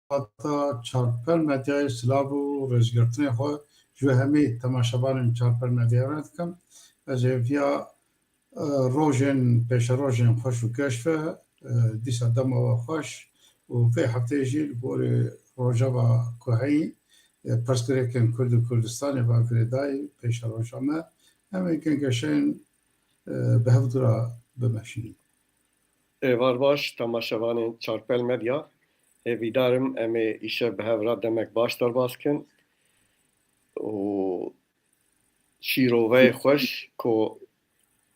hatta çarpar medyayı silah bu rüzgartını xo ju hemî temaşabanên çarpar medyaya dikim ez ê vîya rojên pêşerojên xweş û keşfe dîsa dema we xweş û vê hefteyê jî li gorî rojava Kuheyî pirsgirêkên Kurd û Kurdistanê bavêrê dayê pêşeroja me em ê gengeşeyên bi hevdira bimeşînin. Var baş temaşavanên Çarpel Medya hêvîdarim em ê îşev bi hevra demek baş derbas bikin û şîroveyê xweş ku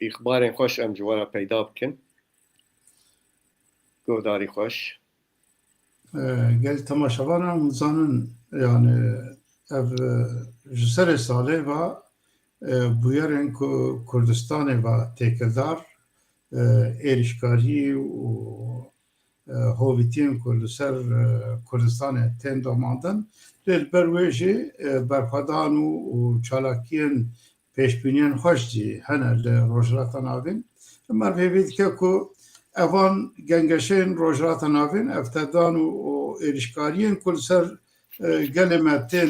îxbarên xweş em ji we re peyda bikin. Guhdarî xweş. Gel temaşavanan zanin yani ev ji serê salê ve bûyerên ku Kurdistanê ve têkildar êrişkarî û hovîtiyên ku li ser Kurdistanê tên domandin lê li ber wê jî berxwedan û çalakiyên pêşbîniyên xweş jî hene li rojhilata navîn. Mer pêvî dike ku evan gengeşeyên rojhilata navîn evtedan û êrişkariyên ku li ser gelê me tên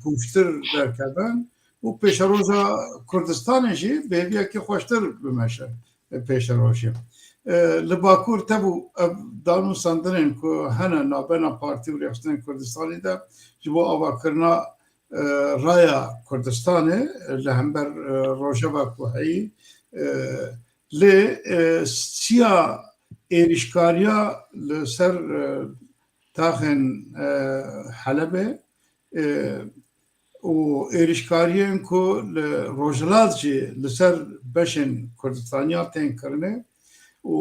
pûçtir derkevin û pêşeroja Kurdistanê jî bêviyekî xweştir bimeşe pêşerojê. Li Bakur tebû ev danûsandinên ku hene navbena Partî û Rêxistinên Kurdistanê de ji bo avakirina raya Kurdistanê li hember rojava Kuheyî lê siya êrişkariya li ser taxên Helebê û êrişkariyên ku li Rojhilat jî li ser beşên Kurdistaniya tên kirinê û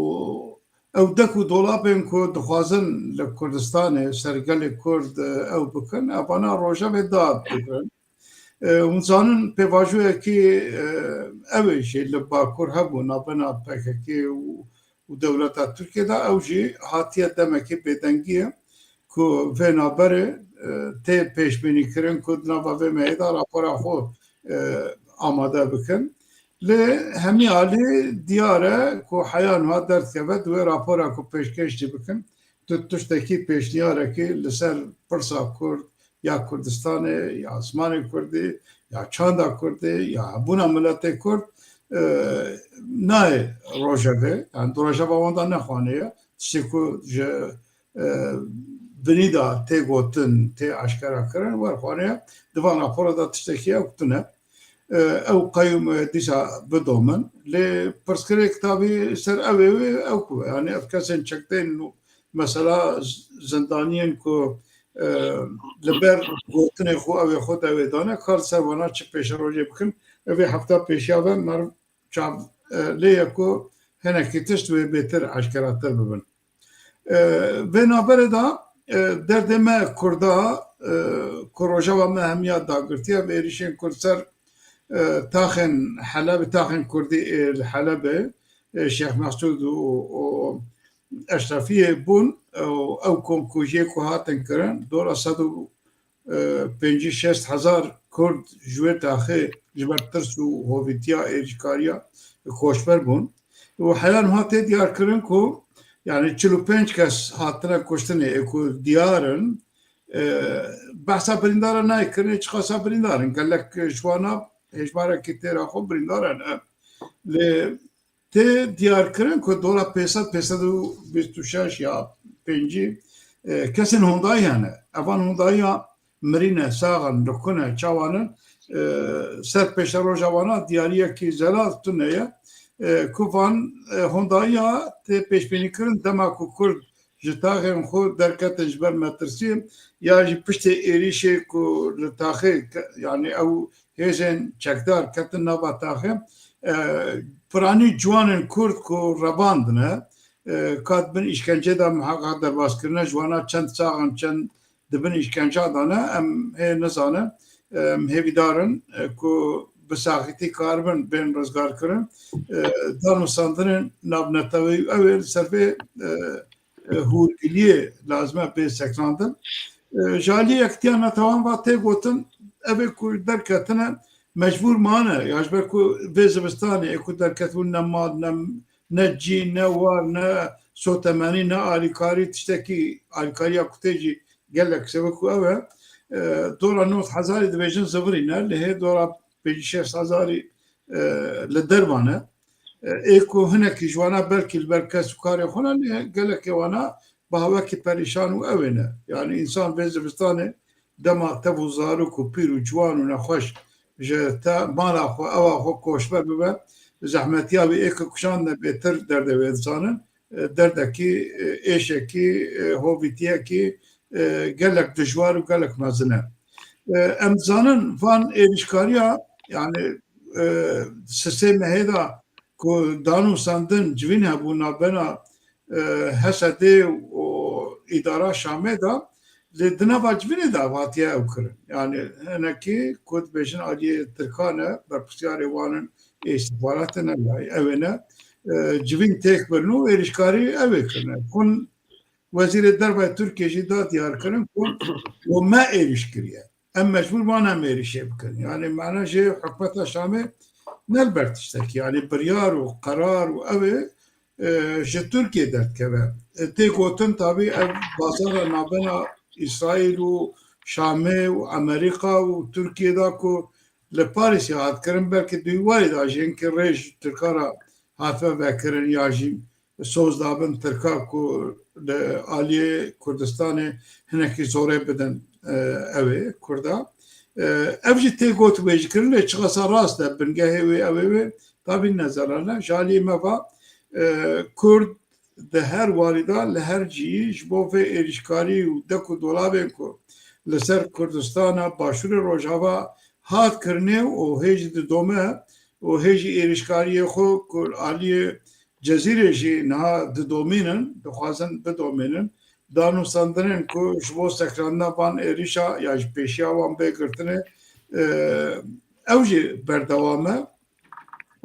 ew dek û dolapên ku dixwazin li Kurdistanê ser gelê Kurd ew bikin evana rojavê da bikirin. Hûn zanin pêvajoyekî ew ê jî li Bakur hebû navbena PKK û dewleta Tirkiye de ew jî hatiye demekî bêdengiyê ku vê naberê tê pêşbînîkirin ku di nava vê meyê de rapora xwe amade bikin. Lê hemî alî diyar e ku heya niha derdkeve di wê rapora ku pêşkêş jî bikin tu tiştekî pêşniyarekî li ser pirsa Kurd ya Kurdistanê ya Esmanê Kurdî ya çanda Kurdî ya hebûna miletê Kurd nayê rojevê yani rojeva wan da nexwaniye tiştê ku ji binî da tê gotin tê eşkera kirin werxwaniye di van rapora da tiştekî ew tune ew qeyûm dîsa bidomin lê pirsgirêk kitabî ser ew ê wê ew ku yani ev kesên çekteyên mesela zindaniyên ku li ber gotinê xwe ew ê xwe devê dane kar ser wana çi pêşerojê bikin ev ê hefta pêşiya ve mer çav lê ye ku hinekî tişt wê bêtir eşkeratir bibin. Vê naberê da derdê me Kurda ku rojava me hemiya dagirtiye vê êrişên Kurd ser taxên Helebê taxên Kurdî li Helebê Şeyx Mesûd û Eşrefiyê bûn ew komkujiyê ku hatin kirin dora sed û pêncî şest hezar Kurd ji wê taxê ji ber tirs û hovîtiya êrişkariya koçber bûn û heya niha tê diyar kirin ku yani 45 kes hatine kuştinê ku diyarin behsa birîndara nayê kirinê çiqasa birîndarin gelek ji wana hejmarekî têra xwe birîndaran lê tê diyar kirin ku dola 500 û 26 ya pêncî kesên hundayî hene evan hundayiya mirîne saxan dikune çawanin ser pêşeroja wana diyariyekî zelal tuneye ku van hundayiya tê pêşbînîkirin dema ku Kurd ji taxên xwe derketin ji ber metirsî ya jî piştê êrişê ku li taxê yani ew hêzên çekdar ketin nava taxê piranî ciwanên Kurd ku revandine kat bin îşkence da miheqa derbasskirine ji wana çend saxan çend dibin îşkenca dane em hê nizanin hêvîdarin ku bi saxîtî karibin bên rizgar kirin danûsandinên navnetewî ew ê li ser vê hûrgiliyê lazim e pê sekrandin ji alî yektiya netewan va tê gotin ev ê ku derketine mecbûr mane ya ji ber ku vê zivistanê ku derketibûn ne mal ne cî ne war ne sotemenî ne alîkarî tiştekî alîkariya ku tê jî gelek sebeku eve dora 9000 dibêjin zıvırîne lehê dora 5-6 li dermane êku hinekî ji wana belkî li ber kes û karê xwe ne lê gelekê wana bi hawekî perîşan û ew ê ne yani însan vê zivistanê dema tev û zarok û pîr û ciwan û nexweş ji te mala xwe ewa xwe koçber bibe zehmetiya wî êkê kuşan de bêtir derdê wê dizanin derdekî êşekî hovîtiyekî gelek dijwar û gelek mezin e em dizanin van êrişkariya yani sistêmê hêda ku danûsandin civîn hebû navbera Hesedê û îdara Şamê da lê di nava civînê de hatiye ew kirin yani hinekî ku dibêjin aliyê Tirkan e berpirsiyarê wan in îstihbaratê ne ew ê ne civîn têk birin û êrişkarî ew ê kirine hûn Wezîrê Derve Tirkiye jî da diyar kirin ku o me êriş kiriye em mecbûr wan em êrişê bikin yani mena jê hikûmeta Şamê nelbert tiştekî yani biryar û qerar û ew ê ji Tirkiye derdkeve tê gotin tabî ev bazara navbena İsraîl û Şamê û Amerîka û Tirkiye da ku li Parîsê hat kirin belkî duî warê da ji hinkî rêj Tirkara hatve vekirin ya jî soz dabin Tirka ku li aliyê Kurdistanê hinekî zorê bidin ew ê Kurda ev jî tê got wê jî kirin lê çiqasa rast e bingehê wê ew ê wê tabî nezerane ji aliyê me va Kurd di her warî da li her cihî ji bo vê êrişkarî û dek û dolabên ku li ser Kurdistana Başûrê Rojava hat kirinê û hê jî didome û hê jî êrişkariyê xwe ku aliyê Cezîrê jî niha didomînin dixwazin bidomînin danûsandinên ku ji bo sekrandina van êrişa ya ji pêşiya wan bêgirtinê ew jî berdewam e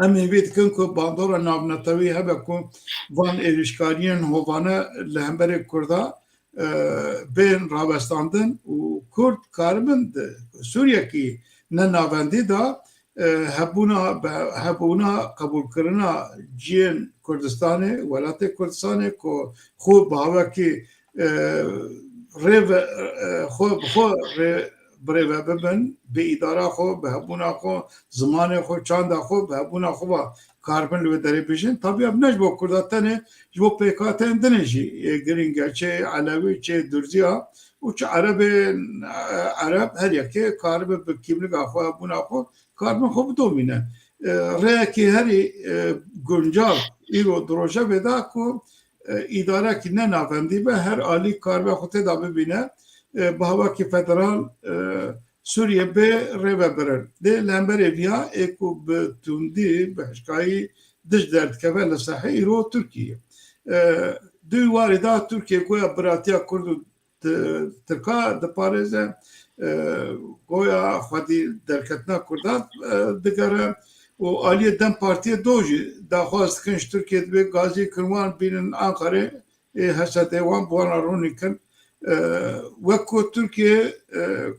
em ê vê dikin ku bandora navnetewî hebe ku van êrişkariyên hovane li hemberê Kurda bên rawestandin û Kurd karibin Sûriyekî ne navendî da hebûna qebûlkirina ciyên Kurdistanê welatê Kurdistanê ku xwe bi hawekî rêv xwe bi xwe birêve bibin bi îdara xwe bi hebûna xwe zimanê xwe çanda xwe bi hebûna xwe karibin li wê derê bêjin tabî ev ne ji bo Kurda tenê ji bo pêkateyên dinê jî girîng e çê Elewî çê Durziya û çi Erebên Ereb her yekê karibe bi kîmlika xwe hebûna xwe karibin xwe bidomîne rêyekî herî guncav îro di rojevê da ku îdarekî ne navendî be her alî karibe xwe têda bibîne bi hawekî federal Sûriye bê rêve birin lê li hemberê viya ê ku bi tundî bi hişkayî dij derdikeve li sehê îro Tirkiye duî warê da Tirkiye goya biratiya Kurd û Tirka diparêze goya xwedî derketina Kurdan digere û aliyê Dem Partiyê do jî daxwaz dikin ji Tirkiye divê gazî kirin wan bînin Ankarê Hesedê wan bi wan re rûnî kin wekku Tirkiye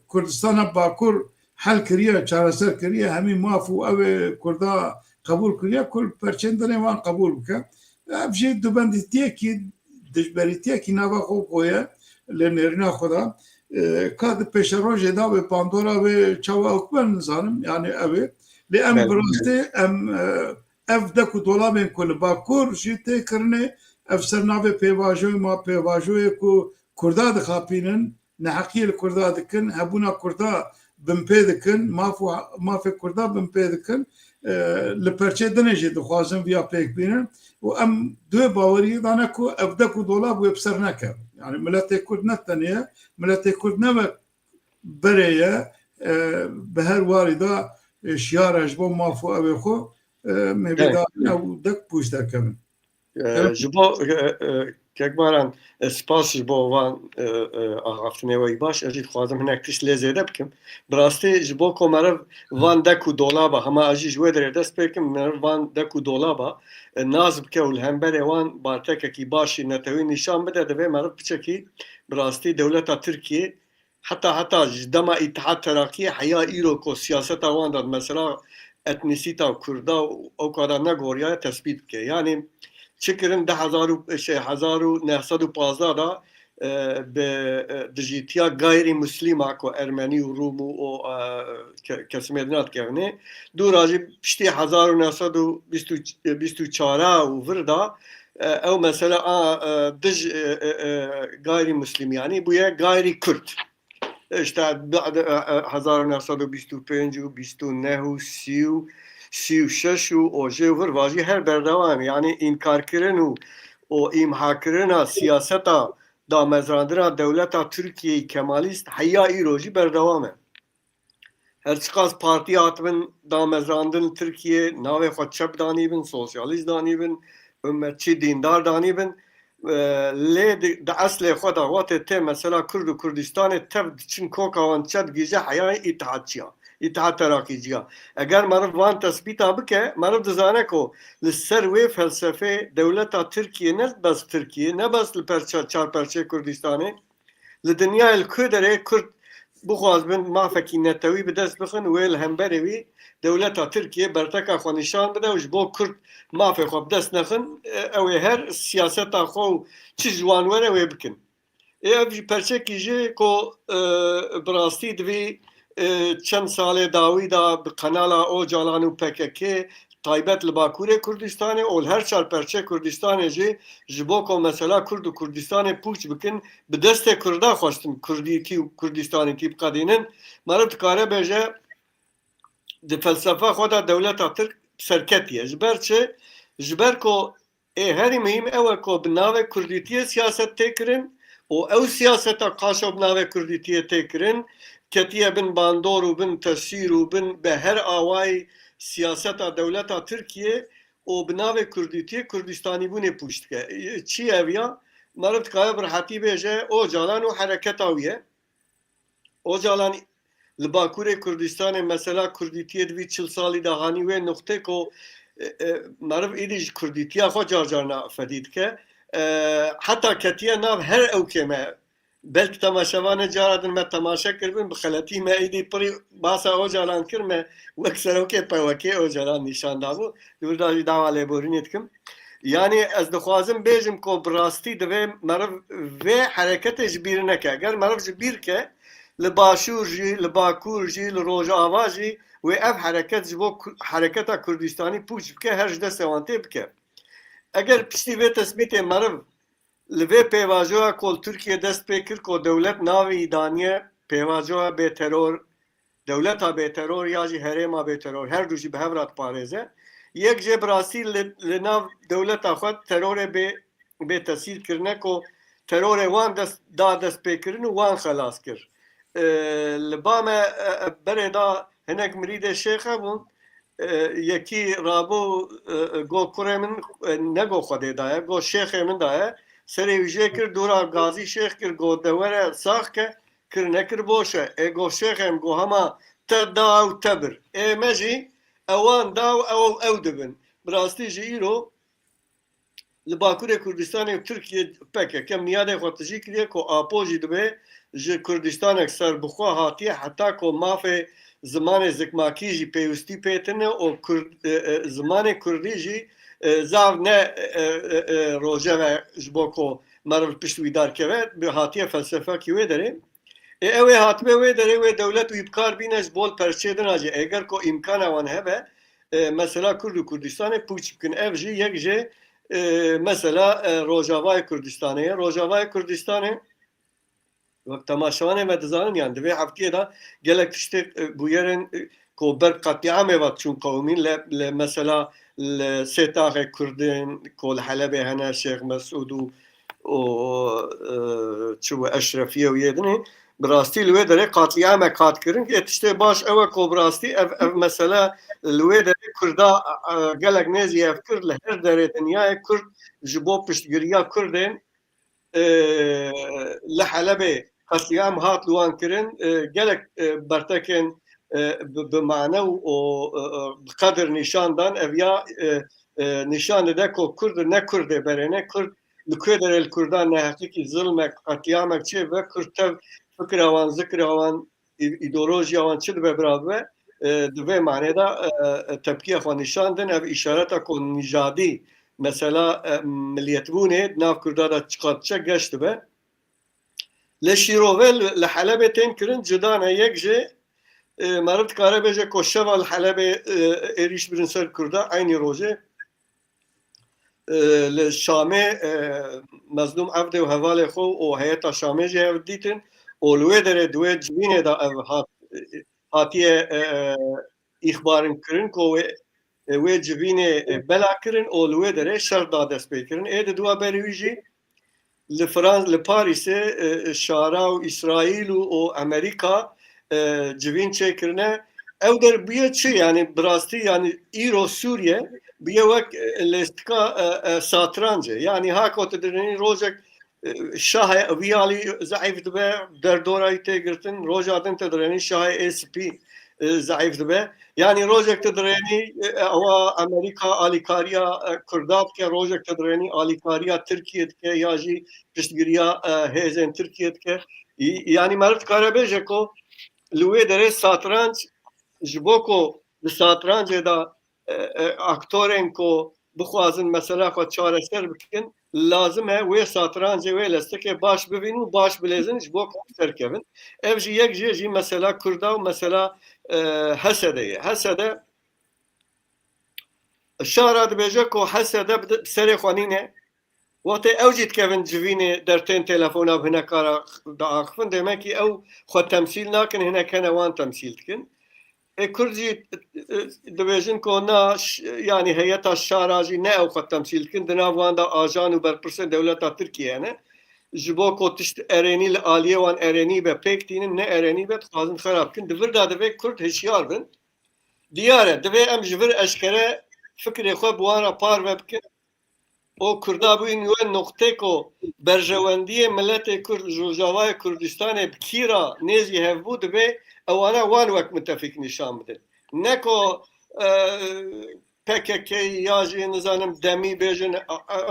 Kurdistana Bakur hel kiriye çareser kiriye hemî maf û ew ê Kurda qebûl kiriye ku perçên dinê wan qebûl bike ev jî dibendîtiyekî dijberîtiyekî nava xwe koye li nêrîna xwe da ka di pêşerojê da wê bandora wê çawa hikûmen nizanim yani ew ê lê em bi rastî em ev dek û dolabên ku li Bakur jî tê kirinê ev sernavê pêvajoyê ma pêvajoyê ku Kurda dixapînin neheqiyê li Kurda dikin hebûna Kurda bin pê dikin mafê Kurda bin pê dikin li perçê dinê jî dixwazin viya pêk bînin û em duê baweriyê dane ku ev dek û dolab wê bi ser neke yani miletê Kurd ne tenê miletê Kurd ne ve berê ye bi her warî da şiyara ji bo maf û evê xwe mêvî da ew dek pûç derkevin ji bo kekbaran spas ji bo van axaftinê wê baş ez jî dixwazim hinek tişt lê zêde bikim bi rastî ji bo ku meriv van dek û dolaba hema ez jî ji wê derê dest pê bikim meriv van dek û dolaba naz bike û li hemberê wan bartekekî başî netewî nîşan bide divê meriv piçekî bi rastî dewleta Tirkiye heta ji dema İttihat Terakkiye heya îro ku siyaseta wan da mesela etnisîta Kurda û ew kadar negoriya tespît bike yani çikirin 10,915 da دژیتیا غیری مسلمه کو ارمنی و روم و کسمه دنات کهنه دو راجی پشتی 1924 و وردا او مثلا دج غیری مسلم یعنی بویا غیری کرد işte بعد 1925 و 29 و 30 و 36 و اوجه ور واجی her berdewam yani inkar kirin o imha kirina siyaseta da mezrandira devleta Türkiye Kemalist hayya iroji berdewam e. Her çıkas parti atbin da mezrandin Türkiye nave xwe çep danîbin, sosyalist danîbin, ümmetçi dindar danîbin lê di eslê xwe da watê tê mesela Kurd û Kurdistanê tev diçin koka wan çet gîje heyayê îtihatçiya, îtihat terakîciya. Eger meriv van tespîta bike, meriv dizane ku li ser wê felsefê dewleta Tirkiye ne bes Tirkiye, ne bes li çarperçê Kurdistanê, li dinyayê li ku derê Kurd bixwazbin mafekî netewî bi dest bixin wê li hemberê wî dewleta Tirkiye berteka xwe nîşan bide û ji bo Kurd mafê xwe bi dest nexin ew ê her siyaseta xwe û çi ciwan were wê bikin. Ev jî perçekî jî ku bi rastî divê çend salê dawî da bi qenala Ocalan û PKK taybet li Bakurê Kurdistanê û her çarperçê Kurdistanê jî ji bo ku mesela Kurd û Kurdistanê pûç bikin bi destê Kurda xwestin Kurdîkî û Kurdistanîkî biqedînin meriv dikare bêje di felsefa xwe da dewleta Tirk serketiye ji ber çi ji ber ku herî mühîm ew e ku bi navê Kurdîtiyê siyaset tê kirin û ew siyaseta qaşo bi navê Kurdîtiyê tê kirin ketiye bin bandor û bin tesîr û bin bi her awayî siyaseta dewleta Tirkiye û bi navê Kurdîtiyê Kurdistanîbûnê pûç dike. Çi ev ya? Meriv dikaye bi rehatî bêje Ocalan û hereketa wî ye. Ocalan li Bakurê Kurdistanê mesela Kurdîtiyê divî çil salî da hanî wê nuqtê ku meriv êdî ji Kurdîtiya xwe car car nafedî dike. Heta ketiye nav her ewkê me belki temaşevanê cara din me temaşe kirbin bi xeletî me êdî pirî basa Ocalan kir me wek serokê PWK Ocalan nîşan dabû li wir da jî dawa lêborînê dikim. Yani ez dixwazim bêjim ku bi rastî divê meriv vê hereketê ji bîr neke. Eger meriv ji bîr ke li Başûr jî, li Bakur jî, li Rojava jî wê ev hereket ji bo hereketa Kurdistanî pûç bike her ji destê wan tê bike. Eger piştî vê tespîtê meriv li vê pêvajoya ku Tirkiye dest pê kir ku dewlet navê daniye pêvajoya bêteror, dewleta bêteror ya jî herêma bêteror her du jî bi hev re diparêze. Yek jê bi rastî li nav dewleta xwe terorê bêtesîr kirine ku terorê wan da dest pêkirin û wan xelas kir. Li ba me berê da hinek mirîdê şêx hebûn yekî rabû got kurê min ne got Xwedê daye got şêxê min daye serê wî jê kir dûra gazî şêx kir got de were sax ke kir nekir boş e got şêxêm got hema te da ew te bir me jî ewan da ew dibin bi rastî jî îro li Bakurê Kurdistanê Tirkiye PKK niyadê xwe tijî kiriye ku apo jî dibe ji Kurdistanek serbixwe hatiye heta ku mafê zimanê zikmakî jî pêwîstî pê tune û zimanê Kurdî jî zav ne rojeve ji bo ku meriv pişt wî derkeve bi hatiye felsefekî wê derê. Ew ê hatime wê derê wê dewlet wî bikar bîne ji bo perçê din jî eger ku îmkana wan hebe mesela Kurd û Kurdistanê pûç bikin ev jî yek jê mesela Rojavayê Kurdistanê ye. Rojavayê Kurdistanê wek temaşevanê me dizanin yani divê heftiyê da gelek tiştê bû yerên ku ber qetiamê ve çûn qewmîn li mesela li sê taxê Kurdên ku li Helebê hene Şêx Mesûd û çi Eşrefiye û yê dinê bi rastî li wê derê qetiamek hat kirin tiştê baş ew e ku bi rastî ev mesela li wê derê Kurda gelek nêzî ev kir li her derê dinyayê Kurd ji bo piştgiriya Kurdên li Helebê qetiyam hat li wan kirin gelek bertekên bi mane û bi qedir nîşan dan ev ya nîşan dide ku Kurd ne Kurdê berêne Kurd li ku derê li Kurdan neheqîkî zilmek qetiyamek çê ve Kurd tev fikra wan zikra wan îdeolojiya wan çi dibe birav di vê manê da tepkiya xwe nîşan din ev îşareta ku nîjadî mesela milliyetbûnê nav Kurda da çiqat çek geş dibe لشيروفيل لحلبة تنكرن جدانا يكجي مرد كاربجة كوشفا الحلبة إريش برنسر كردا عيني روجي للشامي مظلوم عبده وهوالي خو وهيئة الشامي جي هفديتن ولويدر دويد جبينه دا هاتيه إخبارن كرن كو وی جبینه بلا کرن او لوی دره شر دادس بکرن اید دوا برویجی لفرانس لپاریس شارا و اسرائیل و امریکا جبین چه کرنه او در بیه چه یعنی براستی یعنی ایرو سوریه بیه وک لستکا ساترانجه یعنی ها کوت درنی روزک شاه ویالی ضعیف دبه در دورای تگرتن روز آدم تدرنی شاه اس پی ضعیف دبه yani rojek tedreni ama Amerika alikariya Kurdap ke rojek tedreni alikariya Türkiye ke yaji piştgiriya hezen Türkiye ke yani Mert Karabejek ko luwe dere satranç jboko li satranç da aktörün ko bixwazin mesela xwe çareser bikin lazım he wê satrancê wê lesteke baş bibîn û baş bilêzin ji bo serkevin ev jî yek jî mesela Kurda û mesela Hesede'ye Hesede şara dibêje ku Hesede serê xwenîne Wate ew jî dikevin civînê dertên telefona bi hinekara diaxivin demekî ew xwe temsîl nakin hinek hene wan temsîl dikin Kurd jî dibêjin ku na yani heyeta şara jî ne ew xwe temsîl dikin di nav wan da ajan û berpirsên dewleta Tirkiye ne ji bo ku tişt erênî li aliyê wan erênî be pêk tînin ne erênî be dixwazin xerab bikin di vir da divê Kurd hişyar bin diyar e divê em ji vir eşkere fikrê xwe bi wan re par ve bikin o Kurda bûyîn wê noqtê ku berjewendiyê milletê Kurd ji Rojavayê Kurdistanê bi kîra nêzî hevbû divê ewana wan wek müttefîk nîşan bidin ne ku PKK ya jî nizanim demî bêjin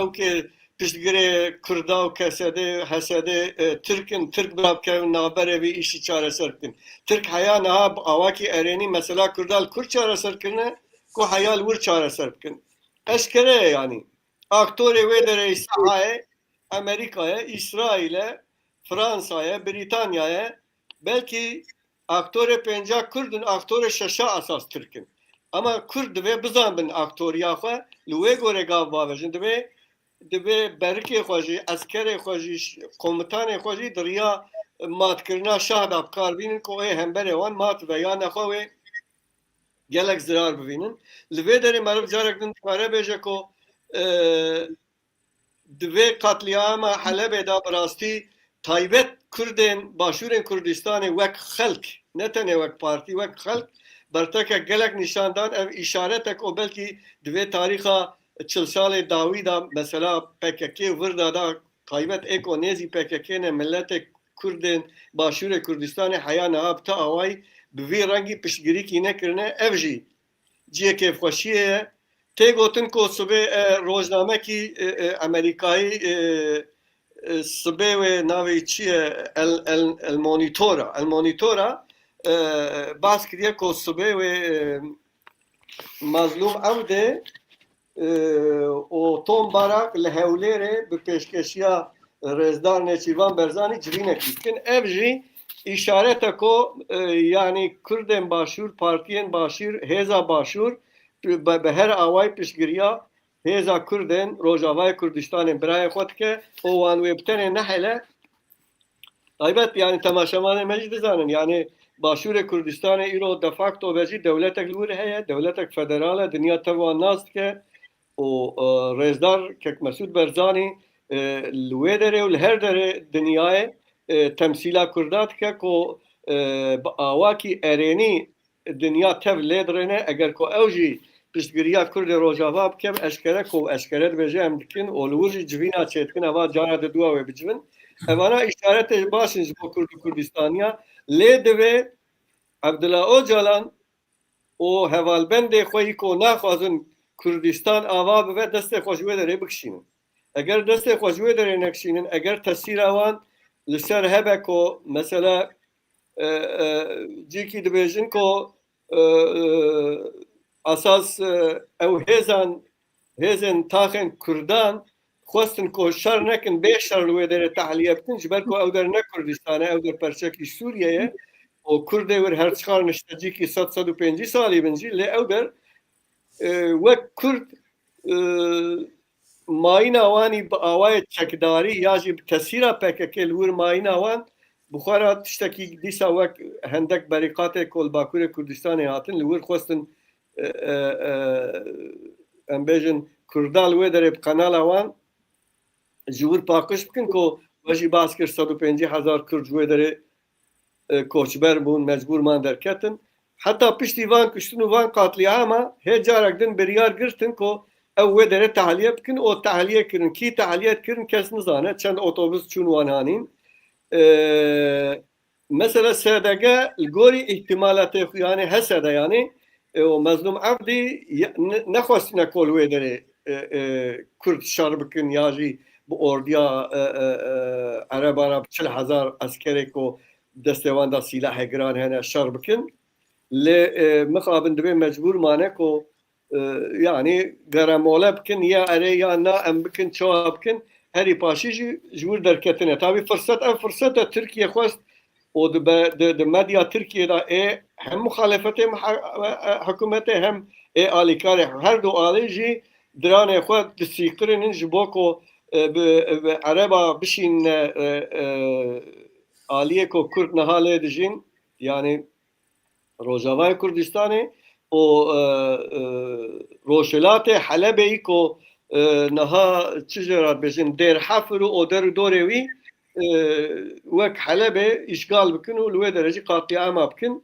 ew kê piştgirê Kurda û Kesedê Hesedê Tirkin Tirk bikevin navberê vî îşî çareser bikin Tirk heya niha awakî erênî mesela Kurda li Kurd çareser kirine ku heya li wir çareser bikin eşkere yani aktörê wê derê sahayê Amerika'ya, İsrail'e, Fransa'ya, Britanya'ya belki aktörê pênca Kurdin aktörê şeşa asas Tirkin ama Kurd divê bizanbin aktoriya xwe li wê gorê gav bavêjin divê berikê xwe jî eskerê xwe jî komutanê xwe jî di riya matkirina şah da bikarbînin ku ê hemberê wan mat ve ya nexwe wê gelek zirar bibînin li vê derê meriv carek din dikare bêje ku divê katliama Helebê da bi rastî taybet Kurdên Başûrên Kurdistanê wek xelk ne tenê wek partî wek xelk bertekek gelek nîşandan ev îşaretek o belkî divê tarîxa çil salê dawî da mesela PKK vir da taybet êko nêzî PKK ne milletê Kurdên Başûrê Kurdistanê heya niha bi te awayî bi vî rengî piştgirîkî nekirine ev jî ciyekê xweşiyê ye tê gotin ku sibê rojnamekî Amerîkayî sibê wê navê çi ye El Monitora bahs kiriye ku sibê wê Mazlûm Ewdê û Tom Barak li Hewlêrê bi pêşkeşiya Rêzdar Nêçîrvan Berzanî civînekî dikin ev jî îşarete ku yani Kurdên Başûr partiyên Başûr hêza Başûr bi her awayî piştgiriya hêza Kurdên Rojavayê Kurdistanê birayê xwe dike û wan wê bi tenê nehêle taybet yani temaşevanê me jî dizanin yani Başûrê Kurdistanê îro de facto ve jî dewletek li wir heye dewletek federal e dinya tev wan nas dike û Rêzdar Kek Mesûd Berzanî li wê derê û li her derê dinyayê temsîla Kurda dike ku bi awakî erênî dinya tev lê dirêne eger ku ew jî piştgiriya Kurdê Rojava bike eşkere ku eşkere dibêje em dikin û li wir jî civîna çêdikin eva cara di duwa wê bicivin evana îşaretê başin ji bo Kurd û Kurdistaniya lê divê Abdullah Öcalan û hevalbendê xwe yî ku naxwazin Kurdistan ava bibe destê xwe ji wê derê bikişînin eger destê xwe ji wê derê nekişînin eger tesîra wan li ser hebe ku mesela cîkî dibêjin ku asas ew hêzên taxên Kurdan خواستن کو شر نکن به شر لوی در تحلیه بکن جبر کو او در نه کردستانه او در پرچکی سوریه و کرد ور هر چخار نشتجی کی 150 سالی بنجی لی او در وک کرد ماین آوانی با آوای چکداری یا جی تسیرا پکه لور ماین آوان بخارا تشتکی دیسا وک هندک بریقات کل باکور کردستان هاتن لور خواستن ام بیجن کردال و در قنال آوان جور پاکش بکن که وجی باز کرد 150,000 کرد و در کوچبر بون مجبور مان در کتن حتی پشتی وان کشتن و وان قاتلی عامه هی جارک دن بریار گرتن که او در تحلیه بکن او تحلیه کرن کی تحلیه کرن کس نزانه چند اتوبوس چون وانانین مثلا سادگه الگوری احتمالات خویانه هسته یعنی و مظلوم عبدی نخواست نکول و در کرد شر بکن یاجی bu orduya Arab 40,000 askeri ko destevan da silah giran hene şer bikin le mexabin dibe mecbur mane ko yani garamola bikin ya are ya na em bikin çawa bikin heri paşi jur derketine tabi fırsat da Türkiye xwast o de medya Türkiye'de hem muhalefete hükümete hem alikare her do alici drane xwat disikrinin jiboko Araba bişin aliye ko Kürt nahale dijin yani Rojavay Kurdistan'ı o Roşelate Halebe'yi ko naha çizerat bejin der hafru o der dorevi vek Halebe işgal bikin u lüve derece katliam bikin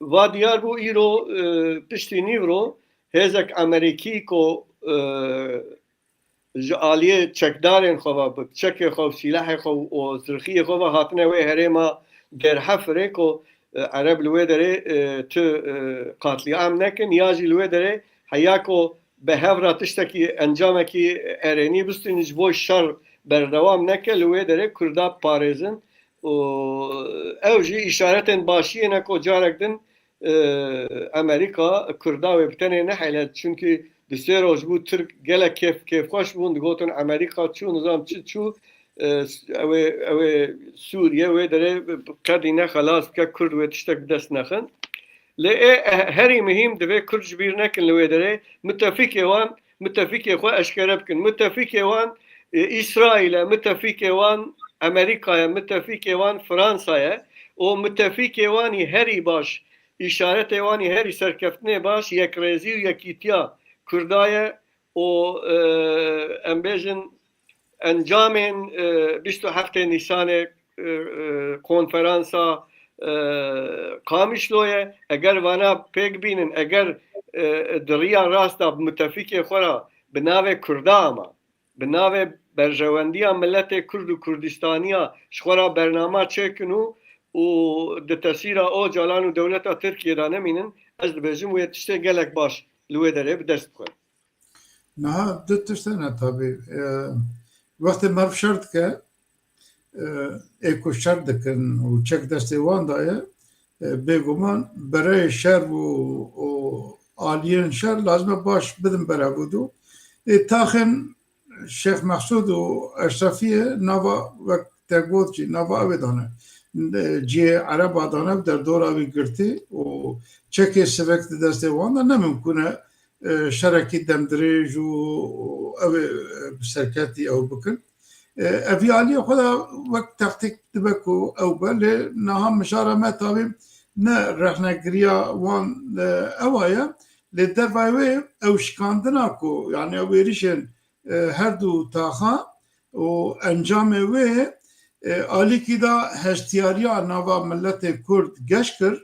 va diyar bu iro pişti nivro hezek Ameriki ko جالیه چکدارن خواه با چک خواه سلاح خواه و زرخی خواه هاتنه و هرما در حفره که عرب لوه داره تو قاتلی عام نکن یاجی لوه داره حیا که به هفره تشتکی انجام کی ارینی بستین جبو شر بردوام نکن لوه داره کرده پارزن و اوجی اشارتن باشیه نکو جارک دن امریکا کرده و بتنه نحیلت چونکه دسته روز بود ترک گله کیف خوش بود گوتن امریکا چو نظام چو او سوریه و داره کدینه خلاص که کرد و تشتک دست نخن لی هری مهم دوی کرد جبیر نکن لوی داره متفق خو اشکره بکن متفق وان اسرائیل متفق وان امریکا متفق وان فرانسه و متفق وانی هری باش işaret evani her serkeftine baş yek rezi yekitya Kurdaya o embejin encamen 27 Nisan konferansa kamışloye eğer vana pek binin eğer diriya rasta müttefiki xora binave Kurda ama binave berjevendiya millete Kurd Kurdistaniya şxora bernama çekinu و د تاثیر او جالانو دولت ترکیه را نمینن از بجم و تشته گلک باش لوی داره به دست کن نه دو تشته نه tabi وقتی مرف شرط که اکو شرط دکن و چک دسته وان دایه بگمان برای شر و آلیان شر لازمه باش بدن برای بودو تاخن شیخ محسود و اشرفیه نوا وقت تگود چی نوا اویدانه جی عرب آدانه در دور آبی گرتی و چکی سوکت دسته وانده نممکنه شرکی دمدریج و او سرکتی او بکن افیالی خدا وقت تحقیق دبکو او بله نهم مشارمه تابیم نه رخنگریا وان اوایه لدر وایوه او شکاندنا کو یعنی او ایریشن هر دو تاخا و انجام وی آلیکی دا هشتیاریا نوا ملت کرد گشت کرد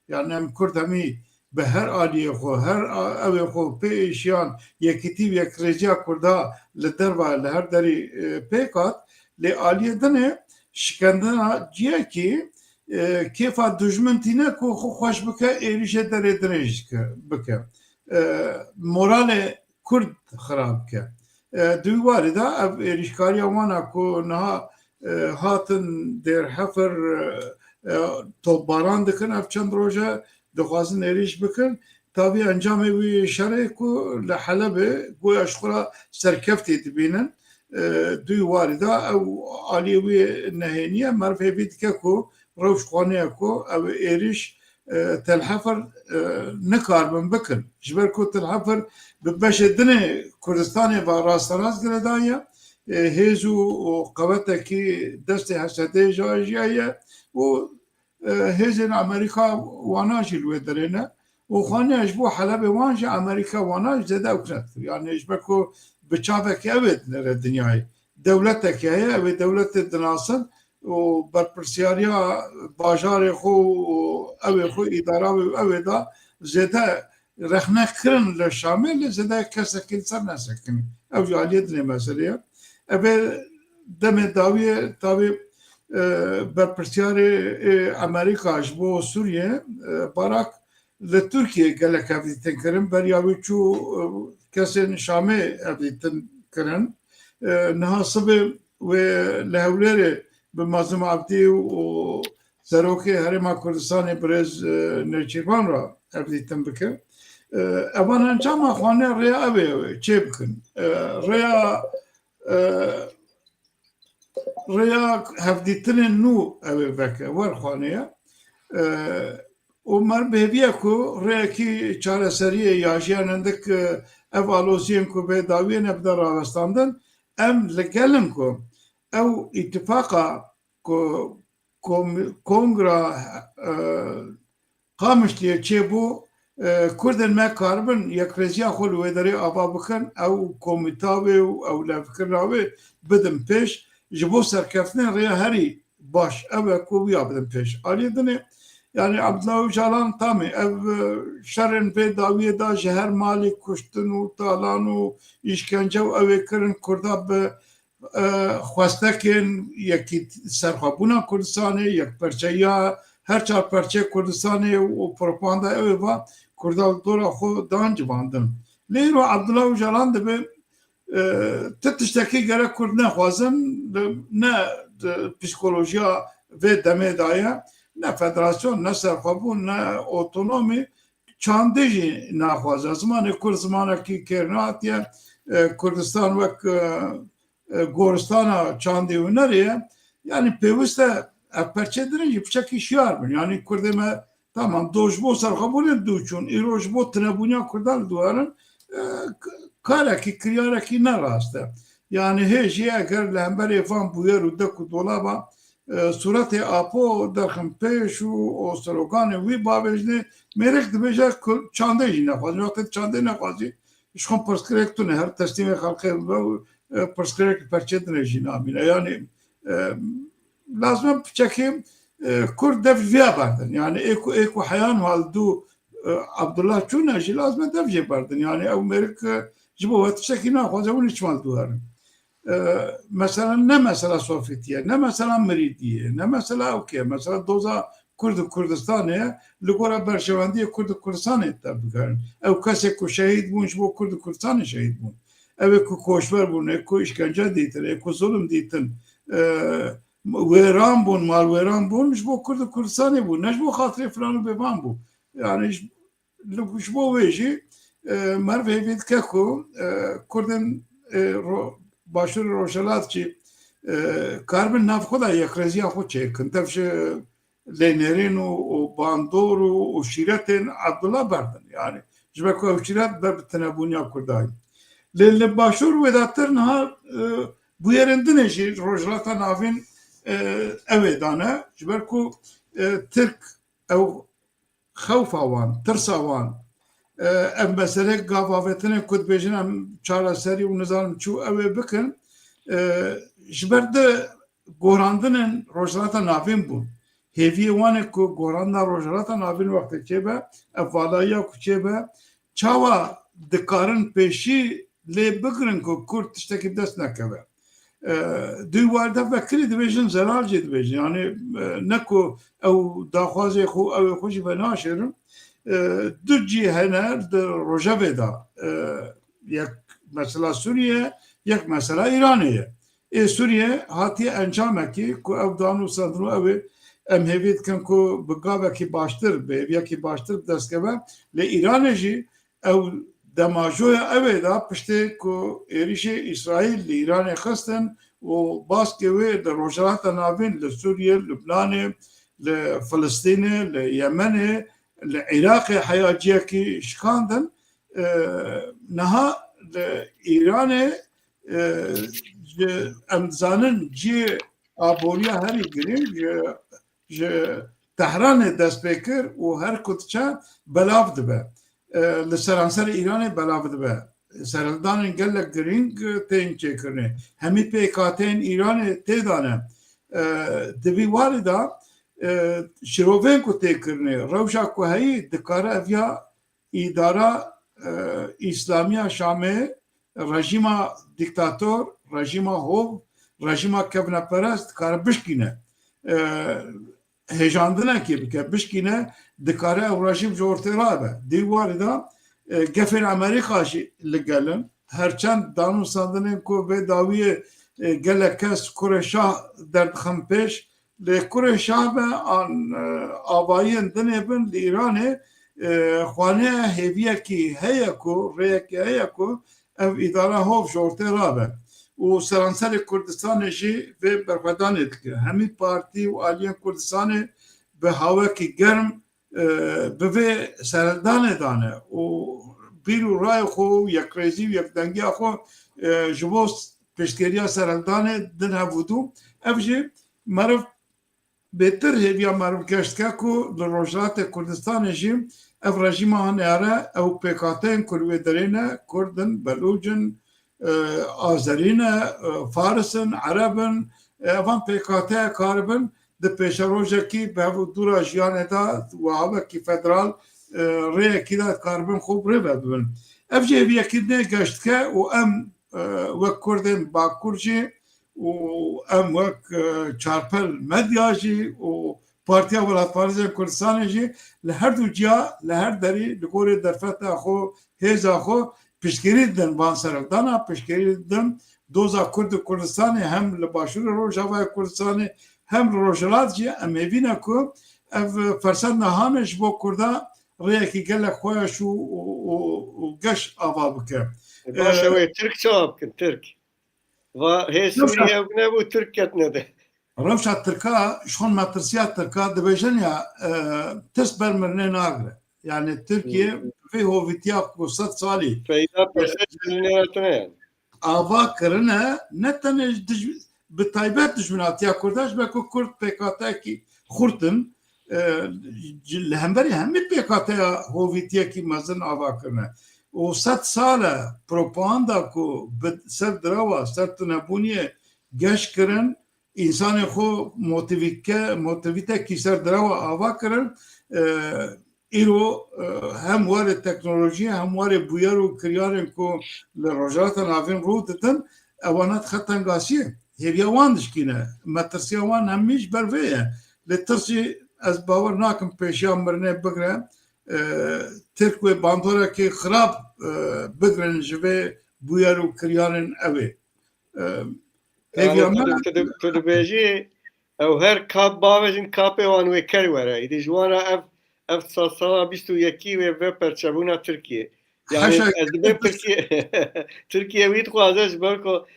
یعنی هم کرد همی به هر آلیه خو هر اوی خو پیشیان یکیتی و یک رجیا کرده لدر و لهر داری پیکات لی آلیه دنه شکندنا جیه کی کیفا دجمن تینه کو خو خوش بکه ایریشه داره درنج بکه مورال کرد خراب که دویواری دا او ایریشکاری وانا کو نها هاتن در حفر توباران دکن اف چند روزه دخوازن ایریش بکن tabi encamê wî şerê ku li Helebê goya ji xwe re serkeftê dibînin duy warî da ew aliyê wî nehêniye merivê vê dike ku rewşxaneya ku ew êriş telhefir nikarbin bikin ji ber ku telhefir bi beşê dinê Kurdistanê ve rasterast giredaye hêz û qewetekî destê hesedê jiyaye û hêzên Amerîka wana jî li wê derê ne û xwaneya ji bo Helebê wan jî Amerîka wana zêde ew yani ji ber ku bi çavekê ew ê dinêre dinyayê dewletekê heye ew ê dewletê dinasin û berpirsyariya bajarê xwe û evê xwe îdara ew ê da zêde rexnekirin li Şamê lê zêde kesekî li ser nesekinî ew jî aliyê dinê meselê ye ev ê demê dawiyê tabi berpirsyarê Amerîka ji bo Sûriye Barak li Tirkiye gelek hevdîtin kirin beriya wî çû kesên Şamê hevdîtin kirin niha sibê wê li Hewlêrê bi Mazlûm Abdî û Serokê Herêma Kurdistanê Birêz Nêçîrvan re hevdîtin bike evan encama xwaneya rêya ew ê çê bikin rêya hevdîtinên nû ew ê veke werxwaneya û mer bêviye ku rêyekî çareseriyê ya jiyan hindik ev aloziyên ku bê dawiyê ne bide rawestandin em li gelin ku ew îtifaqa ku Kongra Qamişliye çêbû Kurdên me karibin yekrêziya xwe li wê derê ava bikin ew komîta wê û ewlevkirina wê bidin pêş ji bo serkeftinên rêya herî baş ew e ku wiya bidin pêş aliyê dinê yani Abdullah Öcalan tamê ev şerên vê dawiyê da ji her malê kuştin û talan û îşkence û ew ê kirin Kurda bi xwestekên yekî serxwebûna Kurdistanê yekperçeya her çar perçeyê Kurdistanê û propaganda ew ê va Kurda dora xwe dan civandin lê îro Abdullah Öcalan dibe ti tiştekî gerek Kurd nexwazin ne psikolojiya vê demê daye ne federasyon ne serxwebûn ne otonomî çandê jî naxwaze zimanê Kurd zimanekî kêrine hatiye Kurdistan wek goristana çandê û nereye yani pêwîst e ev perçedirin jî piçekî şiyar bin yani Kurdê me tamam do ji bo serxwebûnê dûçûn îro ji bo tinebûniya Kurdan li dwarin karekî kiryarekî nerast e yani hê jî eger li hemberê van bûyer û dek û dolaba suretê apo derxin pêş û o sloganê wî bavêjnê mêrek dibêje çandê jî nexwazî wextê çandê nexwazî ji xwe pirsgirêk tune her teslîmê xelkê ve pirsgirêk perçe dinê jî namîne yani lazim e piçekî Kurd dev viya berdin yani ê ku heyan haldû Abdullah çûne jî lazim e dev jê berdin yani ew mêrik ji bo we tiştekî naxwaze hûn hiç mal dûherin mesela ne mesela Sovyetiye ne mesela Meridiye ne mesela Evkê mesela doza Kurd Kurdistanê li gora berşevendiyê Kurd Kurdistanê te bikarin ew kesek ku şehîd bûn ji bo Kurd Kurdistanê şehîd bûn ew ê ku koçber bûn ê ku işkence dîtin ê ku zulm dîtin wêran bûn malwêran bûn ji bo Kurd Kurdistanê bûn ne ji bo xatirê filan û bêvan bû yani ji bo wê jî merivê vê dike ku Kurdên Başûrê Rojhilat jî karibin nav xwe de yekrêziya xwe çêkin tev ji lênerên û bandor û şîretên Abdullah berdin yani ji ber ku ew şîret ber bi tinebûniya Kurdayê lê li başûr wê de tir niha bûyerên dinê jî rojhilata navîn ew ê dane ji ber ku Tirk ew xewfa wan tirsa wan ev meselek gavavetinê ku dibêjin em çareserî û nizanim çû ew ê bikin ji ber de gohrandinên rojhilata navîn bûn hêviyê wan e ku gohrandina rojhilata navîn wextê çêbe ev valayiya ku çêbe çawa dikarin pêşî lê bigirin ku Kurd tiştekî dest nekeve duy warî de vekirî dibêjin zelal jê dibêjin yani ne ku ew daxwazê xwe ew ê xwe jî ve naşêrin du cîhene di rojevê da yek mesela Sûriye yek mesela İranê ye ê Sûriye hatiye encamekî ku ew dan û sendin û ew ê ام هیوید کن کو بگاوه کی باشتر به یکی باشتر دست که ل ایران جی او دماجوی اوه دا پشته کو ایریش اسرائیل ل ایران خستن و باس که وی در روجرات نابین لسوریه لبنان لفلسطین لیمن لعراق حیاجیه کی شکاندن نها ایران ام زانن جی آبوریا هری گرین تهران دست بکر و هر کتچه بلاف دبه لسرانسر ایران بلاف دبه سرالدان گلک گرینگ تین چه کرنه همی پیکاتین ایران تیدانه دبی والدا شروفین کو تی کرنه روشا کو هی دکاره اویا اداره اسلامیه شامه رژیما دیکتاتور رژیما هوب رژیما کبنه پرست کار بشکینه هجاندنه که بکه بشکینه دکاره او رژیم جورتی رابه دیواری دا گفن امریکا شی لگلن هرچند دانو ساندنه که به داوی گله کس کره شاه درد خمپش لکره شاه به آن آبایی اندنه بن لیرانه خوانه هیویه کی هیا کو ریه کی هیا کو او اداره هوف جورتی رابه و سرانسر کردستان جی و برخدان اتکه همی پارتی و آلیان کردستان به هوا کی گرم به سرالدان دانه و بیرو رای خو یک ریزی و یک دنگی خو جبوس پشتگیریا سرالدان دن هفودو افجی مرف بهتر هیویا مرف گشت که کو در روجرات کردستان جی اف رژیم هنیاره او پیکاتین کلوی درینه کردن بلوجن آذرین فارسن عربن اوان پیکاته کاربن ده پیشروجه کی به دورا جیانه دا و هوا کی فدرال ریه کی دا کاربن خوب ری بدبن اف جه بیا کی نه گشت که و ام وک کردن با کرجی و ام وک چارپل مدیاجی و پارتیا ولایت پارتیا کردستان جی لهر دو جا لهر دری لگوری درفت خو هیزا خو پیشگیری دن وان سرالدانا پیشگیری دن دوزا کرد کردستانی هم لباشور روجاوای کردستانی هم روجلات جی امیوینا کو اف فرسد نهانش با کردا ریکی گل خویش و گش آوا بکه باشه وی ترک چاب کن ترک و هی سوریه نبو ترک کت نده روشا ترکا شون مترسيات تركا دبيجن يا تس برمرنه ناغره يعني تركيا فيه هو فيتياق قصة صالي فإذا برسل جنراتنا يعني آوا کرنه نتنه بتایبت دجمنات یا کرداش بکو کرد پیکاته کی خورتن لهمبری همی پیکاته هویتیه کی مزن آوا کرنه و 100 ساله پروپاگاندا کو سر دروا سر تنبونیه گش کرن انسان خو موتیویته کی سر دروا آوا کرن ایرو هم وارد تکنولوژی هم وارد بویر و کریارن کو لروجات نافین رو دتن اوانات خطن قاسیه هیویا واندش کینه مترسی وان همیش برویه لترسی از باور ناکم پیشیان مرنه بگره ترک و باندورا که خراب بگرن جوه بویر و کریارن اوه هیویا من تدبیجی او هر کاب باوزین کاپی وانوی کری وره ایدی جوانا اف سال 21 و پرچبونا ترکیه yani ezbe Türkiye wît xwazes berko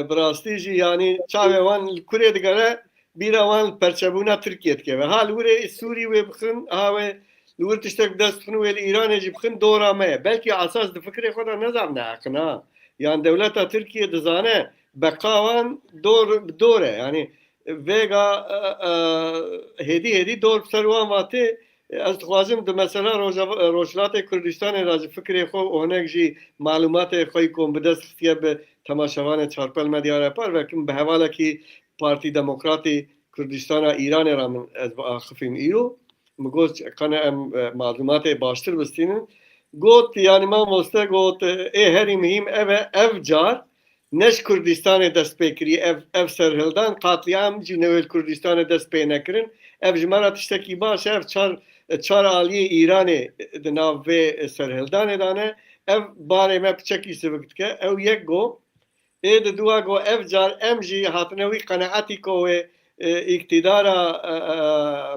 birastî yani çavê wan kurê digere bîra wan perçebûna Tirkiye dike ve hal wîrê Sûrî wê bixin havê li wir tiştek dest bixin wê li Îranê jî bixin dora me ye belkî asas di fikrê xwe de nezanine heqina yan dewleta Tirkiye dizane beqa wan dor e yani vêga hêdî dor ser wan watê ez dixwazim di mesela Rojhilatê Kurdistanê de ji fikrê xwe onek jî malumatê xwe kom bi dest xistiye bi temaşevanê çarpel medya re par vekim bi hevalekî Partî Demokratî Kurdistana Îranê re min ez biaxivîm îro min got qene em malumatê baştir bistînin got yani mamoste got ê herî mihîm ev e ev car neş Kurdistanê dest pê kiriye ev serhildan qatliam jî newêl Kurdistanê dest pê nekirin ev ji me re tiştekî baş e ev çar aliyê Îranê di nav vê serhildanê de ne ev barê me piçekî sivik dike ew yek got ê di duwa got ev car em jî hatine wî qeneetî ku wê iktidara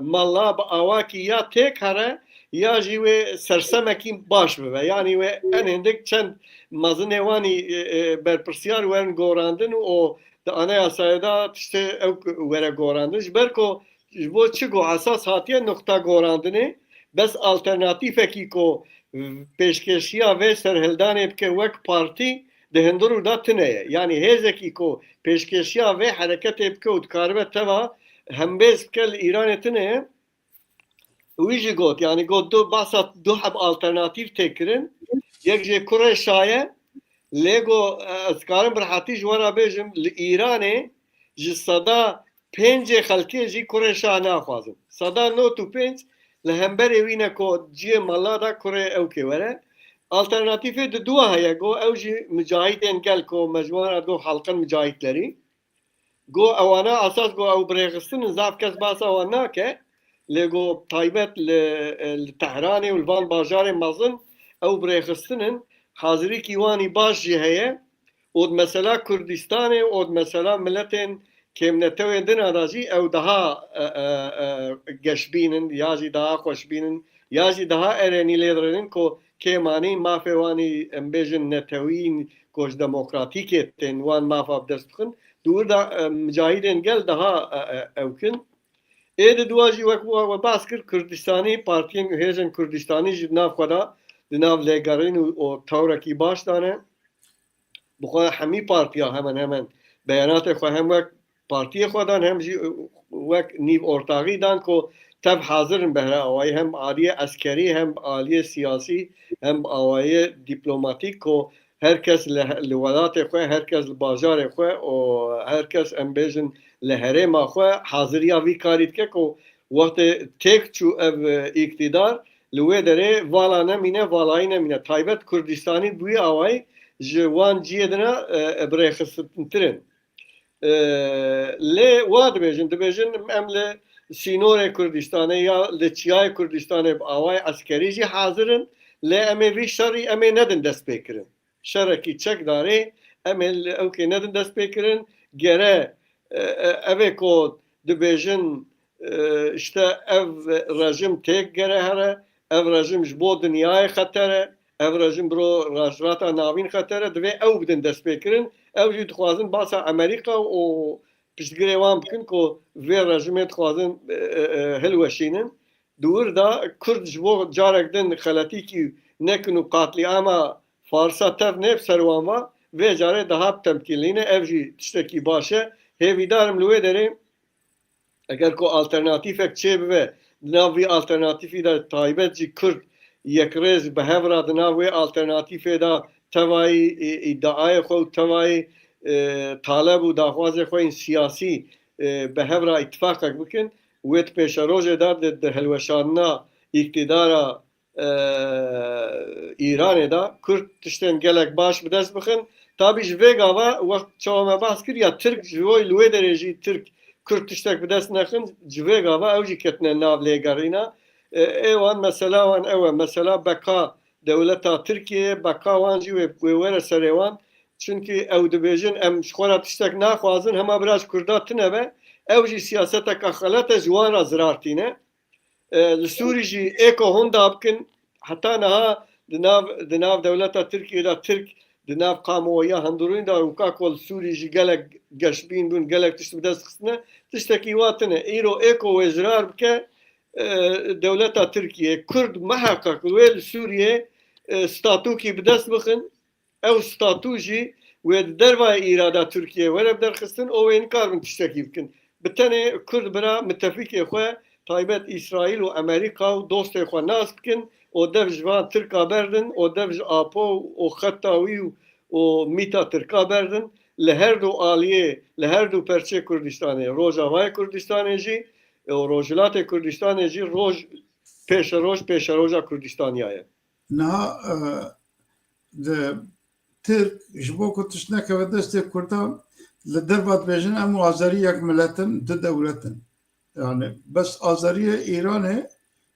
malla awaki ya tek hare ya jî wê sersemekî baş bibe. Yani wê en hindik çend mezin wanî berpirsiyar werin gorandin û di anayasaya da tiştê ew were gorandin ji ber ku ji bo çi got esas hatiye nokta gorandinê bes alternatîfekî ku pêşkeşiya vê serhildanê bike wek partî di hindir û da tune ye. Yani hêzekî ku pêşkeşiya vê hereketê bike û dikaribe teva hembêz bike li Îranê tune ye. Wî jî got yani got basa du heb alternatîv tê kirin. Yek jê kurê şaye lê got ez dikarim bir hatî ji we re bêjim li Îranê ji seda pêncê xelkê jî kurê şa naxwazin. Seda not û pênc li hemberê wî ne ku ciyê mala da kurê ew kê were. Alternatîfê di dû heye got ew jî mücahîdên gel ku mecmûra got halqin mücahîdlerî. Got ewana esas got ew birêxistin zaf kes basa wan nake. Lê got taybet li Tehranê û li van bajarên mezin ew birêxistinin hazirîkî wanî baş jî heye û mesela Kurdistanê û mesela milletên kêmnetewên din da jî ew daha geşbînin ya jî daha xweşbînin ya jî daha erênî lêdirinin ku kêmanî mafê wanî em bêjin netewîn ku ji demokratîkê tên wan mafa bi dest bixin dûr da mücahîdên gel daha ewkin. Êdî duwa jî wek we bas kir Kurdistanî partiyên hêzên Kurdistanî jî nav xwe da di nav lêgerîn û tewrekî baş dane. Bi xwe hemî partiya hemen hemen beyanatê xwe hem wek partiyê xwe dan hem jî wek nîv ortaxî dan ku tev hazirin behre awayî hem aliyê eskerî hem aliyê siyasî hem awayî dîplomatîk ku herkes li welatê xwe herkes li bajarê xwe û herkes em bêjin li herêma xwe haziriya vî karî dike ku wextê têk çû ev îktidar li wê derê vala nemîne valayî nemîne. Taybet Kurdistanî bûye awayî ji wan ciyê de ne birêxistintirin. Lê wa dibêjin em li sînorê Kurdistanê ya li çiyayê Kurdistanê bi awayê eskerî jî hazirin lê em ê vî şerî em ê nedin dest pêkirin. Şerekî çekdarê em ê ew kê nedin dest pêkirin gere ev ê ku dibêjin işte ev rejim têk gere here ev rejim ji bo dinyayê xeter e ev rejim biro rajrata navîn xeter e divê ew bidin dest pêkirin ew jî dixwazin basa Amerîka û piştgirê wan bikin ku vê rejimê dixwazin hilweşînin. Dûr da Kurd ji bo carek din xeletîkî nekin û qatliama Farsa tev nêv ser wan va vê carê daha temkîlîne ev jî tiştekî baş e. Hêvîdarim li wê derê eger ku alternatîfek çê bibe di nav vî alternatîfî de taybet jî Kurd yekrêz bi hev re di nav wê alternatîfê da tevayî îddiayê xwe û tevayî taleb û daxwazê xwe yên siyasî bi hev re îttifaqek bikin wê di pêşerojê da di hilweşanina îktidara Îranê da Kurd tiştên gelek baş bi dest bixin. Tabî ji vê gava wext çawa me bahs kir ya Tirk ji li wê derê jî Tirk Kurd tiştek bi dest nexin ji vê gava ew jî ketine nav lêgerîna. Êwan mesela wan ew e mesela beka dewleta Tirkiyeyê beka wan jî wê were serê wan çünkü ew dibêjin em ji xwe re tiştek naxwazin hema biraj Kurda tune be ew jî siyaseteka xelete ji wan re zirartîne. Li Sûrî jî êko hûn da bikin heta niha di nav dewleta Tirkiyê de Tirk di nav qamoya hundirûn da wika ku li Sûrî jî gelek geşbîn bûn gelek tişt bi dest xistine tiştekî wa tune. Îro êko wê zirar bike dewleta Tirkiyê Kurd meheqek wê li Sûriyê statûkî bi dest bixin ew statû jî wê di dervayê îrada Tirkiyê were bi derxistin û wê nikar bin tiştekî bikin. Bi tenê Kurd bira mitefîkê xwe taybet İsraîl û Amerîka û dostê xwe nas bikin û dev ji van Tirka berdin û dev ji apo û xeta wî û mîta Tirka berdin li her du aliyê li her du perçê Kurdistanê Rojavayê Kurdistanê jî û Rojhilatê Kurdistanê jî roj pêşeroja Kurdistaniya ye. Niha di Tirk ji bo ku tiştekeve destê Kurdan li derva dibêjin em û Azerî yek milletin du dewletin. Yani bes Azeriye İran'e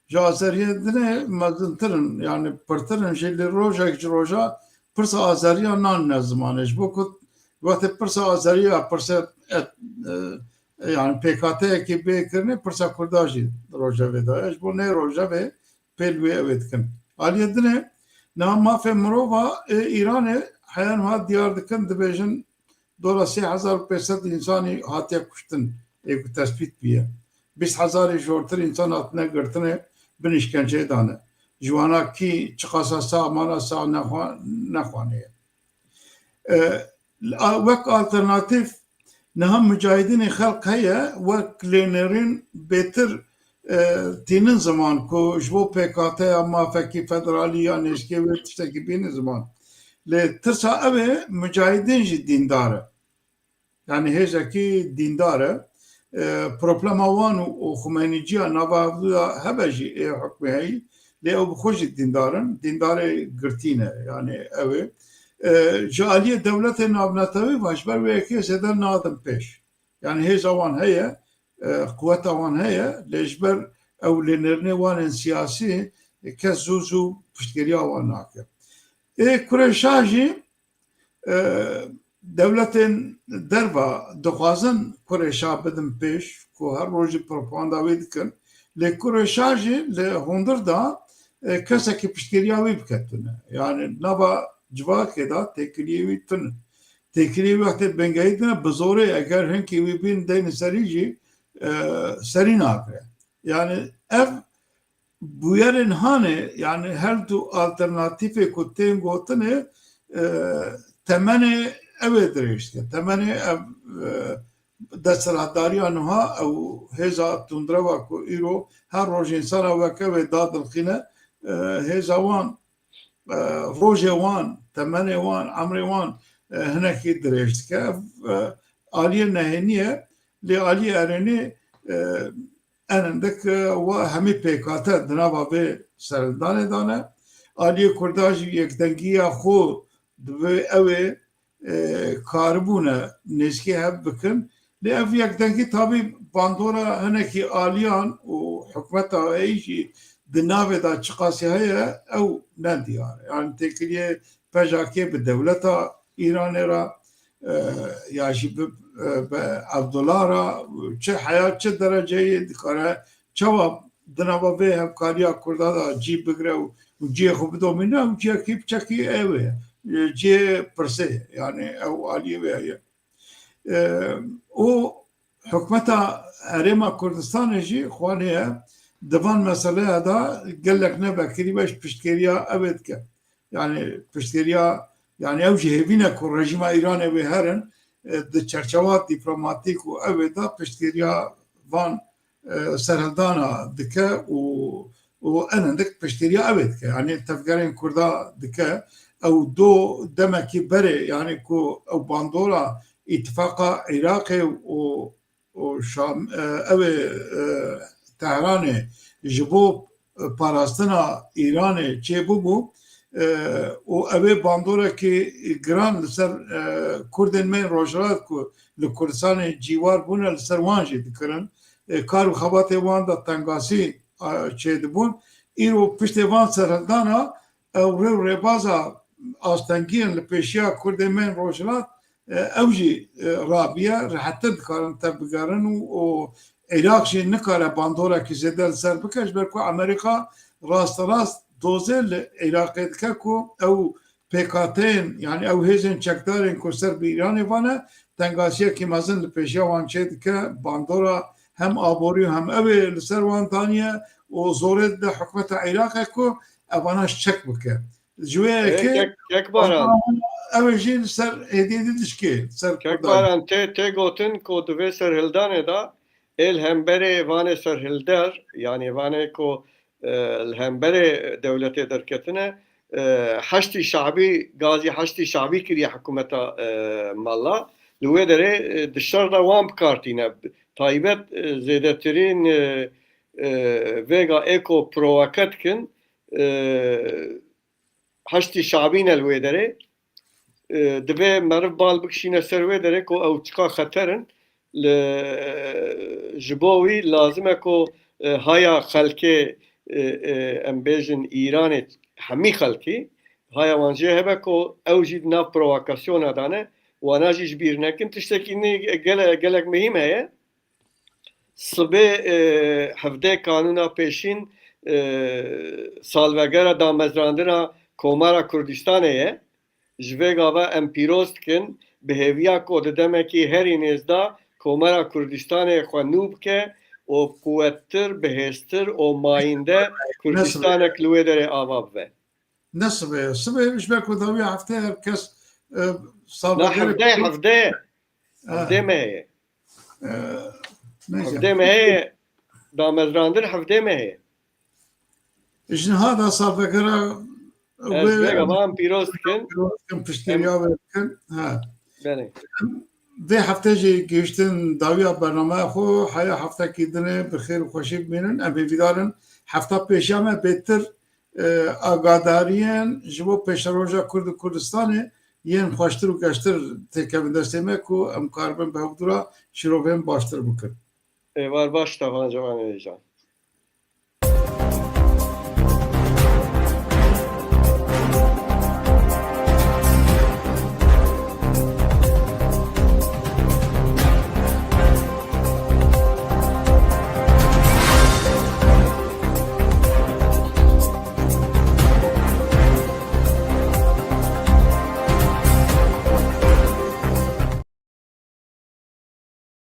ji Azeriye dine mezintirin yani pirtirin jî li rojek ji roja pirsa Azeriya nan ne zimanê ji bo ku wextê pirsa Azeriya pirsa yani PKT'yeki bêkirine pirsa Kurda jî rojevê da ji bo nê rojevê pêl wê ew dikin. Aliyê dinê niha mafê mirova Îranê heyan hat diyar dikin dibêjin dola 3,500 insanî hatiye kuştin ê ku tespît bûye. 20,000 jortir insan hatine girtinê bin işkenceyê dane. Ji wana kî çiqasa sağ mala sağ nexwaniye. Wek alternatîv niha mücahidinê xelq heye wek lênerîn bêtir tînin ziman ku ji bo PKT ya mafekî federalî ya neşkê wê tiştekî bînin ziman. Lê tirsa ew ê mücahidin jî dîndar e. Yani hêzekî dîndar e. Problema wan û xumênîciya navavdûya hebe jî ê hukmê heyî lê ew bi xwe jî dîndarin. Dîndarê girtîne yani ew ê. Ji aliyê dewletê navnetewî ve ji ber wê yekê zêde nadin pêş. Yani hêza wan heye, quweta wan heye lê ji ber ew lênêrinê wan ên siyasî kes zû zû piştgiriya wan nake. Kurêşa jî devletên derva dixwazin kurêşa bidin pêş ku her rojî propaganda wê dikin lê kurêşa jî li hundir da kesekî piştgiriya wî biketine. Yani nava civakê da têkiliyê wî tin. Têkiliyê wî heta bengehî dine bi zorê eger hinkê wî bîn deynê serî jî serî nakire. Yani ev bûyerên hanê yani her du alternatîfê ku tên gotinê temenê ew ê dirêjtike. Temenê ev desthilatdariya niha ew hêza tundreva ku îro her roj insana weke wê dadilxîne hêza wan rojê wan, temenê wan, emrê wan hinekî dirêj dike. Ev aliyê nehênî ye lê aliyê erênê enindek hemî PKT di nava vê serhildanê dane. Aliyê Kurda jî yekdengiya xwe divê ew ê karibûne nêzkî hev bikin. Lê ev yekdengî tabî bandora hinekî aliyan û hikûmeta heyî jî di navê da çi qasî heye ew ne diyar e. Yani têkiliyê pejakê bi dewleta Îranê ra ya jî bi Evdola ra çi heya çi dereceyê dikare çawa di nava vê hevkariya Kurda da cî bigire û ciyê xwe bidomîne ew ciyekî biçekî ew ê. Ciyê pirsê yani ew aliyê wê heye. û hikûmeta Herêma Kurdistanê jî xwaniye di van meseleya da gelek nevekirî beş piştgiriya ew ê dike. Yani piştgiriya yani ew jî hêvîne ku rejima Îranê wê herin di çerçeva dîplomatîk û ew ê da piştgiriya van serhildana dike û enindek piştgiriya ew ê dike. Yani tevgerên Kurda dike ew do demekî berê yani ku ew bandora îtifaqa Iraqê û Şam ew ê Tehranê ji bo parastina Îranê çêbûbû û ew ê bandorekî giran li ser Kurdên me Rojhilat ku li Kurdistanê cîwar bûne li ser wan jî dikirin. Kar û xebatê wan da tengasî çêdibûn. Îro piştê van serhildana ew rêw rêbaza astengiyên li pêşiya Kurdên me Rojhilat ew jî rabiye rihetir dikarin tev bigerin û Iraq jî nikare bandorekî zêde li ser bike ji ber ku Amerîka rasterast dozê li Iraqê dike ku ew PKT'ên yani ew hêzên çekdarên ku ser bi Îranê vane tengasiyekî mezin li pêşiya wan çê dike bandora hem aborî hem ew ê li ser wan daniye û zorê dide hikûmeta Iraqê ku evana çek bike. Ji wê yekê ew ê jî li ser hêdiyê dişkê ser Kekbaran tê gotin ku divê serhildanê da el hemberê vanê serhildar yani vanê ku li hemberê dewletê derketine heştî şabî gazî heştî şabî kiriye hikûmeta malla li wê derê di şer de wan bikartîne taybet zêdetirîn vêga eko provoke dikin heştî şabîne li wê derê divê meriv bal bikişîne ser wê derê ku ew çika xeterin ji bo wî lazim e ku haya xelkê em bêjin Îranê hemî xelkî haya wan jê hebe ku ew jî nav provokasyona dane wana jî ji bîr nekin tiştekî gelek mühim heye Sibê hevdê kanûna pêşîn salvegera damezrandina Komara Kurdistanê ye. Ji vê gava em pîroz dikin bi hêviya ku di demekî herî nêzda Komara Kurdistanê xwe nû bike û quwettir, bihêztir û mayînde Kurdistanek li wê derê ava bibe. نصبه صبح مش باكو ضوي عفتها كاس صار Na hevdê me heye. Hevdê me heye. Damezrandir hevdê me heye. إجن هذا صار فكرة Ez vê gava em pîroz dikin. كم بشتري كان ها Benê. ذي حفتة جي جيشتن داوية برنامج خو حيا حفتة كيدنا بخير وخشيب منن أبي فيدارن حفتة بيشامة بيتر آگاداریان جبو پیشروجا کردستانه ین خوشتر و گشتر تکم دستمه کو ام کاربن به حضورا شروعیم باشتر بکن. Var baş tabanca var Can.